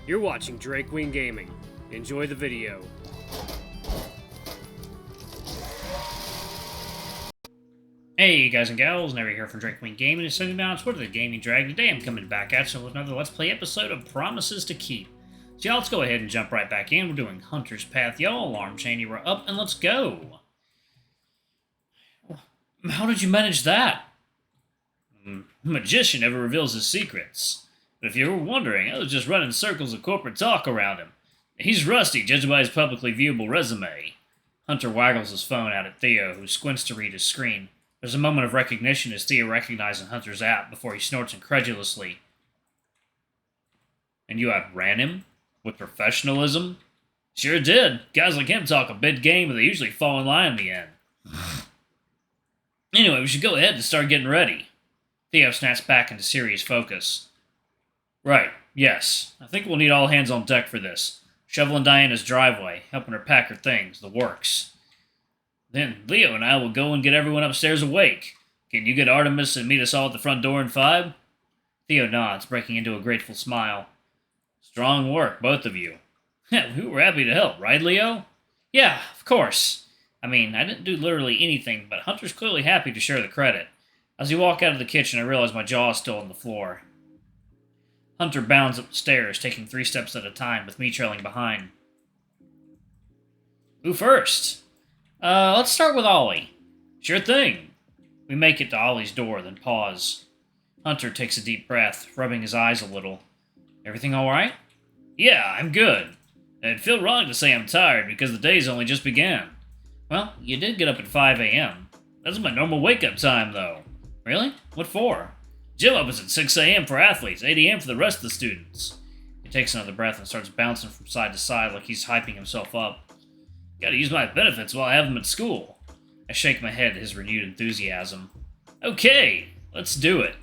You're watching Drake Wing Gaming. Enjoy the video. Hey guys and gals, Never here from Drake Wing Gaming, and sending down on Twitter the Gaming Drag. Today I'm coming back at you with another Let's Play episode of Promises to Keep. So y'all, let's go ahead and jump right back in. We're doing Hunter's Path. Y'all, alarm chain, you were up, and let's go. How did you manage that? Magician never reveals his secrets. But if you were wondering, I was just running circles of corporate talk around him. He's rusty, judged by his publicly viewable resume. Hunter waggles his phone out at Theo, who squints to read his screen. There's a moment of recognition as Theo recognizes Hunter's app before he snorts incredulously. And you outran him? With professionalism? Sure did. Guys like him talk a big game, but they usually fall in line in the end. Anyway, we should go ahead and start getting ready. Theo snaps back into serious focus. Right, yes. I think we'll need all hands on deck for this. Shoveling Diana's driveway, helping her pack her things, the works. Then Leo and I will go and get everyone upstairs awake. Can you get Artemis and meet us all at the front door in 5? Theo nods, breaking into a grateful smile. Strong work, both of you. We were happy to help, right, Leo? Yeah, of course. I mean, I didn't do literally anything, but Hunter's clearly happy to share the credit. As we walk out of the kitchen, I realize my jaw is still on the floor. Hunter bounds up the stairs, taking 3 steps at a time, with me trailing behind. Who first? Let's start with Ollie. Sure thing. We make it to Ollie's door, then pause. Hunter takes a deep breath, rubbing his eyes a little. Everything alright? Yeah, I'm good. It'd feel wrong to say I'm tired because the day's only just began. Well, you did get up at 5 a.m. That's my normal wake-up time, though. Really? What for? Gym opens at 6 a.m. for athletes, 8 a.m. for the rest of the students. He takes another breath and starts bouncing from side to side like he's hyping himself up. Gotta use my benefits while I have them at school. I shake my head at his renewed enthusiasm. Okay, let's do it.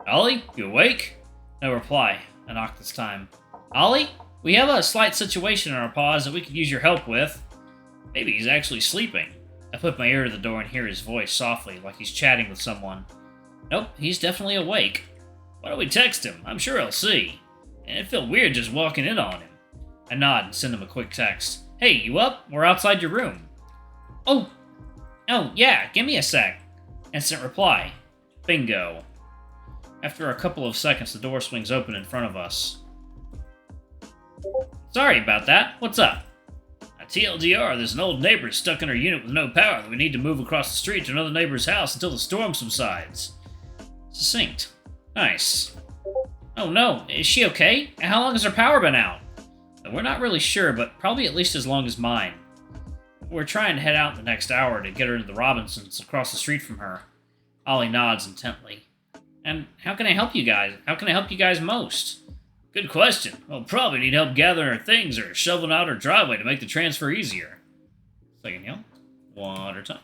Ollie, you awake? No reply. I knock this time. Ollie, we have a slight situation in our pause that we could use your help with. Maybe he's actually sleeping. I put my ear to the door and hear his voice softly, like he's chatting with someone. Nope, he's definitely awake. Why don't we text him? I'm sure he'll see. And it'd feel weird just walking in on him. I nod and send him a quick text. Hey, you up? We're outside your room. Oh, yeah, give me a sec. Instant reply. Bingo. After a couple of seconds, the door swings open in front of us. Sorry about that. What's up? TLDR, there's an old neighbor stuck in her unit with no power that we need to move across the street to another neighbor's house until the storm subsides. Succinct. Nice. Oh no, is she okay? How long has her power been out? We're not really sure, but probably at least as long as mine. We're trying to head out in the next hour to get her to the Robinsons across the street from her. Ollie nods intently. And how can I help you guys? How can I help you guys most? Good question. We'll probably need help gathering our things or shoveling out our driveway to make the transfer easier. Second hill. Water time.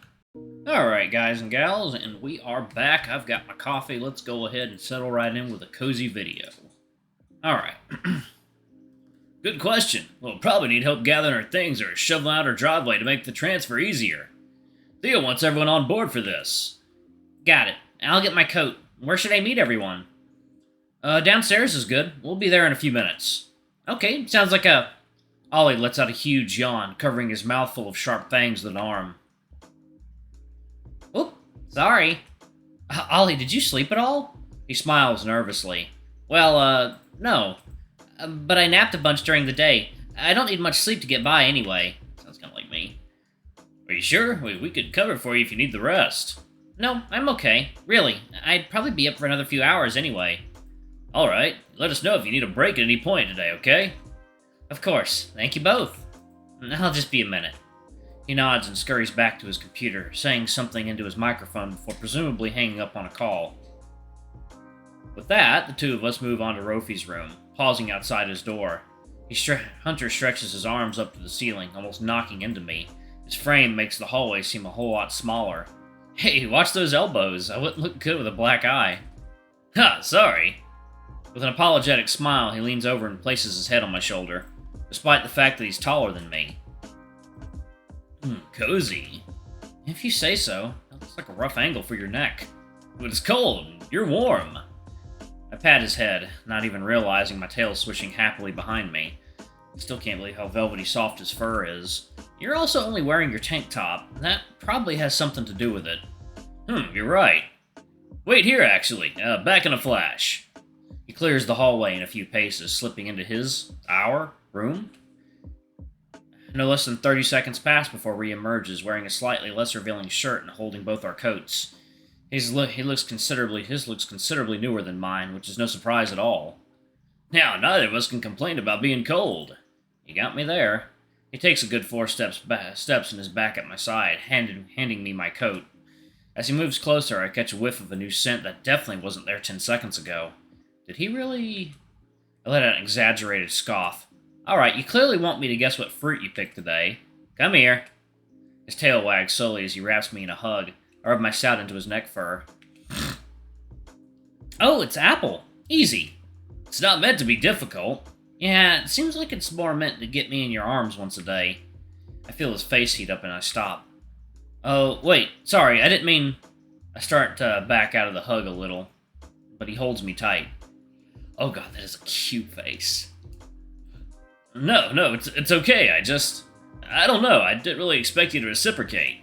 Alright, guys and gals, and we are back. I've got my coffee. Let's go ahead and settle right in with a cozy video. Alright. Good question. We'll probably need help gathering our things or shoveling out our driveway to make the transfer easier. Theo wants everyone on board for this. Got it. I'll get my coat. Where should I meet everyone? Downstairs is good. We'll be there in a few minutes. Okay, sounds like a... Ollie lets out a huge yawn, covering his mouth full of sharp fangs with an arm. Oop, sorry. Ollie, did you sleep at all? He smiles nervously. Well, no. But I napped a bunch during the day. I don't need much sleep to get by anyway. Sounds kind of like me. Are you sure? We could cover for you if you need the rest. No, I'm okay. Really, I'd probably be up for another few hours anyway. Alright, let us know if you need a break at any point today, okay? Of course, thank you both. I'll just be a minute. He nods and scurries back to his computer, saying something into his microphone before presumably hanging up on a call. With that, the two of us move on to Rofi's room, pausing outside his door. Hunter stretches his arms up to the ceiling, almost knocking into me. His frame makes the hallway seem a whole lot smaller. Hey, watch those elbows. I wouldn't look good with a black eye. Ha, sorry. With an apologetic smile, he leans over and places his head on my shoulder, despite the fact that he's taller than me. Cozy. If you say so. That looks like a rough angle for your neck. But it's cold. You're warm. I pat his head, not even realizing my tail swishing happily behind me. I still can't believe how velvety soft his fur is. You're also only wearing your tank top. That probably has something to do with it. You're right. Wait here, actually. Back in a flash. He clears the hallway in a few paces, slipping into our room. No less than 30 seconds pass before he emerges, wearing a slightly less revealing shirt and holding both our coats. His looks considerably newer than mine, which is no surprise at all. Now, neither of us can complain about being cold. You got me there. He takes a good 4 steps and is back at my side, handing me my coat. As he moves closer, I catch a whiff of a new scent that definitely wasn't there 10 seconds ago. Did he really... I let out an exaggerated scoff. Alright, you clearly want me to guess what fruit you picked today. Come here. His tail wags slowly as he wraps me in a hug. I rub my snout into his neck fur. Oh, it's apple. Easy. It's not meant to be difficult. Yeah, it seems like it's more meant to get me in your arms once a day. I feel his face heat up and I stop. Oh, wait, sorry, I didn't mean... I start to back out of the hug a little, but he holds me tight. Oh god, that is a cute face. No, it's okay, I don't know, I didn't really expect you to reciprocate.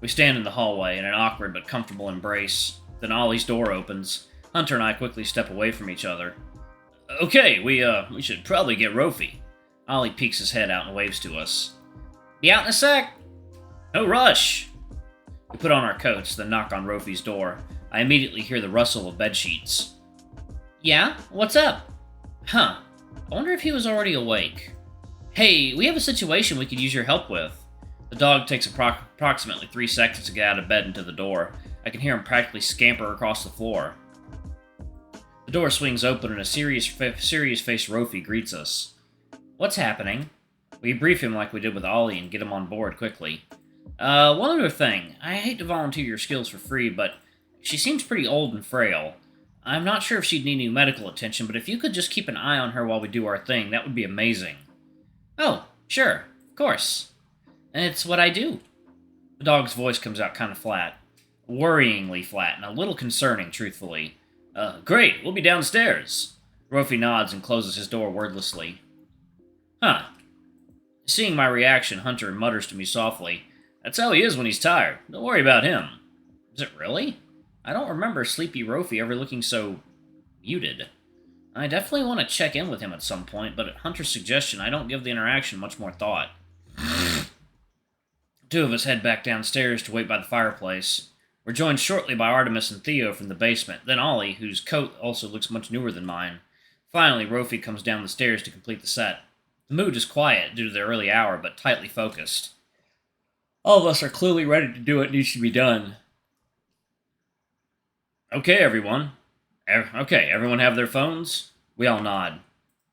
We stand in the hallway in an awkward but comfortable embrace. Then Ollie's door opens. Hunter and I quickly step away from each other. Okay, we should probably get Rofi. Ollie peeks his head out and waves to us. Be out in a sec. No rush. We put on our coats, then knock on Rofi's door. I immediately hear the rustle of bedsheets. Yeah? What's up? Huh. I wonder if he was already awake. Hey, we have a situation we could use your help with. The dog takes approximately 3 seconds to get out of bed and to the door. I can hear him practically scamper across the floor. The door swings open and a serious-faced Rofi greets us. What's happening? We brief him like we did with Ollie and get him on board quickly. One other thing. I hate to volunteer your skills for free, but she seems pretty old and frail. I'm not sure if she'd need any medical attention, but if you could just keep an eye on her while we do our thing, that would be amazing. Oh, sure. Of course. It's what I do. The dog's voice comes out kind of flat. Worryingly flat, and a little concerning, truthfully. Great, we'll be downstairs. Rofi nods and closes his door wordlessly. Huh. Seeing my reaction, Hunter mutters to me softly, That's how he is when he's tired. Don't worry about him. Is it really? I don't remember Sleepy Rofi ever looking so... muted. I definitely want to check in with him at some point, but at Hunter's suggestion, I don't give the interaction much more thought. Two of us head back downstairs to wait by the fireplace. We're joined shortly by Artemis and Theo from the basement, then Ollie, whose coat also looks much newer than mine. Finally, Rofi comes down the stairs to complete the set. The mood is quiet due to the early hour, but tightly focused. All of us are clearly ready to do what needs to be done. Okay, everyone. Everyone have their phones? We all nod.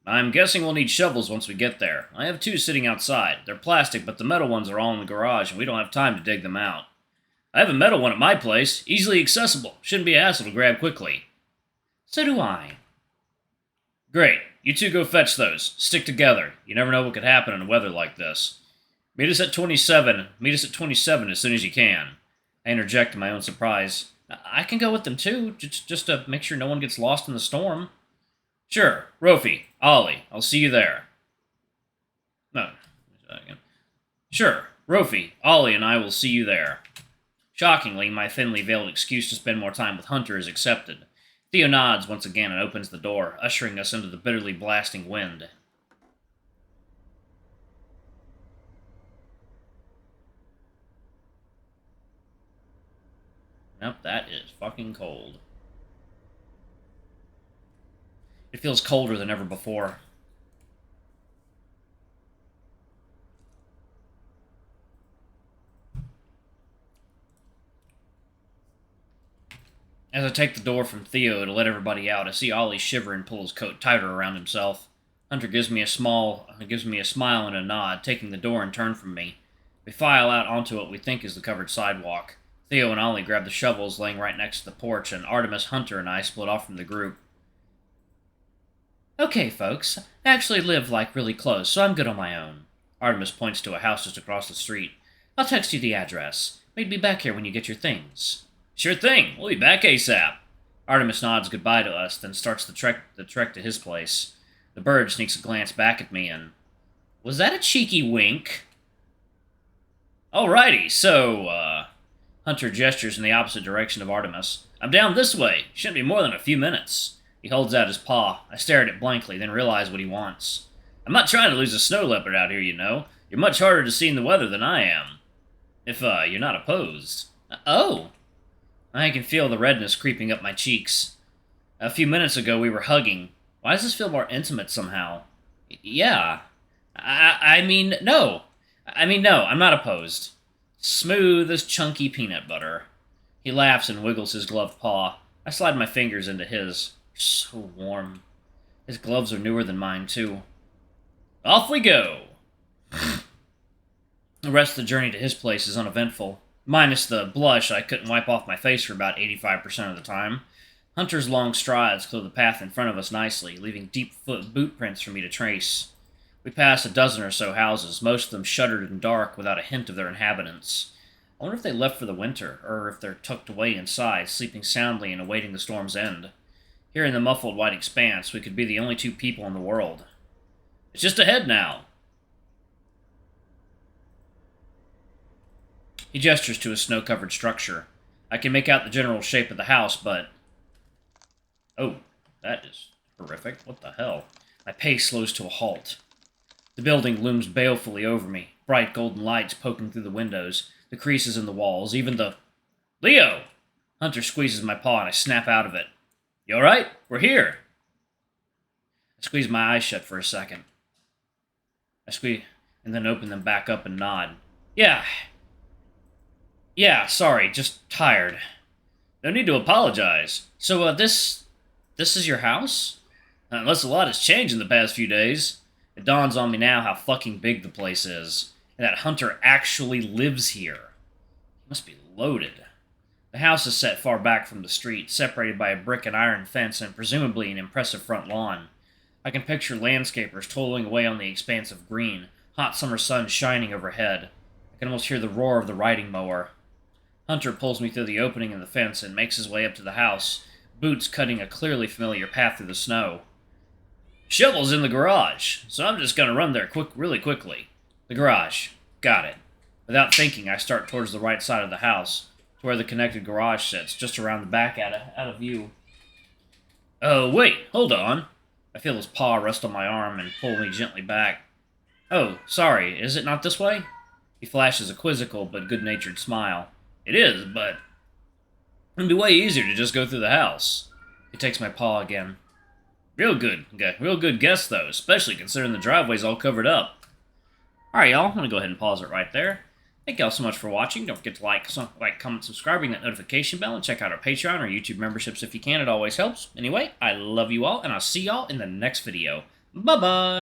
I'm guessing we'll need shovels once we get there. I have 2 sitting outside. They're plastic, but the metal ones are all in the garage, and we don't have time to dig them out. I have a metal one at my place. Easily accessible. Shouldn't be a hassle to grab quickly. So do I. Great. You 2 go fetch those. Stick together. You never know what could happen in a weather like this. Meet us at 27 as soon as you can. I interject to my own surprise. I can go with them too, just to make sure no one gets lost in the storm. Sure. Rofi, Ollie, I'll see you there. No. Sure. Rofi, Ollie, and I will see you there. Shockingly, my thinly veiled excuse to spend more time with Hunter is accepted. Theo nods once again and opens the door, ushering us into the bitterly blasting wind. Yep, that is fucking cold. It feels colder than ever before. As I take the door from Theo to let everybody out, I see Ollie shiver and pull his coat tighter around himself. Hunter gives me a smile and a nod, taking the door in turn from me. We file out onto what we think is the covered sidewalk. Theo and Ollie grab the shovels laying right next to the porch, and Artemis, Hunter, and I split off from the group. Okay, folks, I actually live, really close, so I'm good on my own. Artemis points to a house just across the street. I'll text you the address. We'd be back here when you get your things. Sure thing. We'll be back ASAP. Artemis nods goodbye to us, then starts the trek to his place. The bird sneaks a glance back at me and... Was that a cheeky wink? Alrighty, so, Hunter gestures in the opposite direction of Artemis. I'm down this way. Shouldn't be more than a few minutes. He holds out his paw. I stare at it blankly, then realize what he wants. I'm not trying to lose a snow leopard out here, you know. You're much harder to see in the weather than I am. If, you're not opposed. Oh! I can feel the redness creeping up my cheeks. A few minutes ago we were hugging. Why does this feel more intimate somehow? Yeah. I mean, no. No, I'm not opposed. Smooth as chunky peanut butter. He laughs and wiggles his gloved paw. I slide my fingers into his. So warm. His gloves are newer than mine, too. Off we go! The rest of the journey to his place is uneventful, minus the blush I couldn't wipe off my face for about 85% of the time. Hunter's long strides clear the path in front of us nicely, leaving deep boot prints for me to trace. We pass a dozen or so houses, most of them shuttered and dark without a hint of their inhabitants. I wonder if they left for the winter, or if they're tucked away inside, sleeping soundly and awaiting the storm's end. Here in the muffled white expanse, we could be the only two people in the world. It's just ahead now. He gestures to a snow-covered structure. I can make out the general shape of the house, but... Oh, that is horrific. What the hell? My pace slows to a halt. The building looms balefully over me, bright golden lights poking through the windows, the creases in the walls, even the... Leo! Hunter squeezes my paw and I snap out of it. You alright? We're here! I squeeze my eyes shut for a second. I squeeze, and then open them back up and nod. Yeah, sorry, just tired. No need to apologize. So, this is your house? Unless a lot has changed in the past few days. It dawns on me now how fucking big the place is, and that Hunter actually lives here. He must be loaded. The house is set far back from the street, separated by a brick and iron fence and presumably an impressive front lawn. I can picture landscapers toiling away on the expanse of green, hot summer sun shining overhead. I can almost hear the roar of the riding mower. Hunter pulls me through the opening in the fence and makes his way up to the house, boots cutting a clearly familiar path through the snow. Shovel's in the garage, so I'm just gonna run there really quickly. The garage. Got it. Without thinking, I start towards the right side of the house, to where the connected garage sits, just around the back out of view. Oh, wait, hold on. I feel his paw rest on my arm and pull me gently back. Oh, sorry, is it not this way? He flashes a quizzical but good-natured smile. It is, but it'd be way easier to just go through the house. He takes my paw again. Real good guess, though, especially considering the driveway's all covered up. Alright, y'all, I'm going to go ahead and pause it right there. Thank y'all so much for watching. Don't forget to like, comment, subscribe, ring that notification bell, and check out our Patreon or YouTube memberships if you can. It always helps. Anyway, I love you all, and I'll see y'all in the next video. Bye-bye!